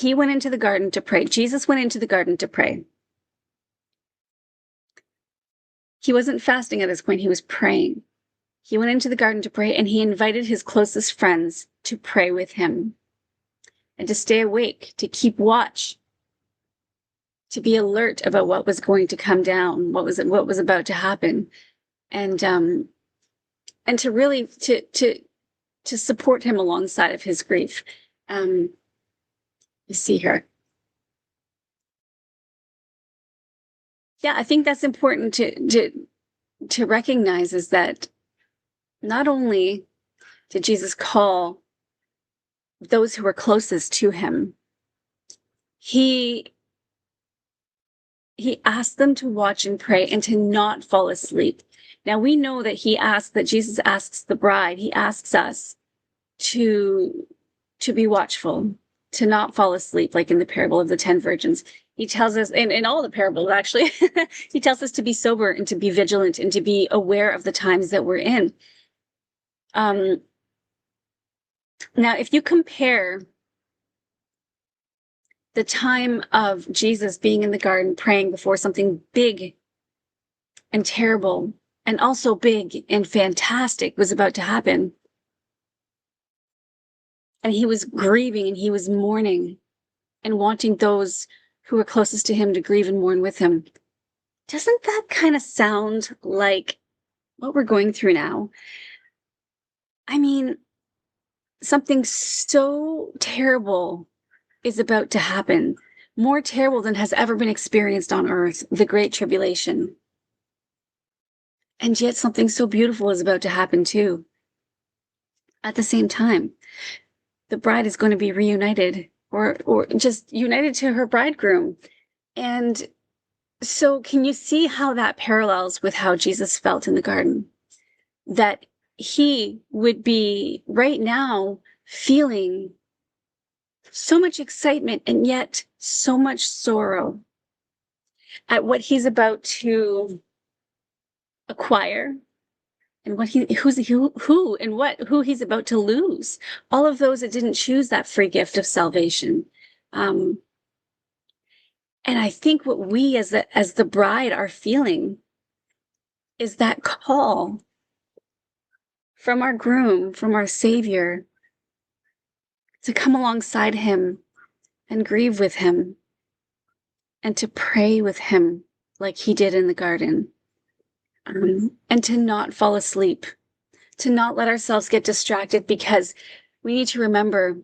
he went into the garden to pray. Jesus went into the garden to pray. He wasn't fasting at this point, he was praying. He went into the garden to pray, and he invited his closest friends to pray with him and to stay awake, to keep watch, to be alert about what was going to come down, what was about to happen, and to really to support him alongside of his grief. You see here. Yeah, I think that's important to recognize, is that not only did Jesus call those who were closest to him, he asked them to watch and pray and to not fall asleep. Now we know that Jesus asks the bride, he asks us to be watchful, to not fall asleep, like in the parable of the 10 virgins. He tells us, in all the parables actually, he tells us to be sober and to be vigilant and to be aware of the times that we're in. Now, if you compare the time of Jesus being in the garden praying before something big and terrible and also big and fantastic was about to happen, and he was grieving and he was mourning and wanting those who were closest to him to grieve and mourn with him, doesn't that kind of sound like what we're going through now? I mean, something so terrible is about to happen, more terrible than has ever been experienced on earth, the Great Tribulation. And yet something so beautiful is about to happen too. At the same time, the bride is going to be reunited, or just united to her bridegroom. And so can you see how that parallels with how Jesus felt in the garden? That he would be right now feeling so much excitement and yet so much sorrow at what he's about to acquire, and what who he's about to lose. All of those that didn't choose that free gift of salvation. And I think what we as the bride are feeling is that call from our groom, from our Savior, to come alongside him and grieve with him and to pray with him like he did in the garden, and to not fall asleep, to not let ourselves get distracted, because we need to remember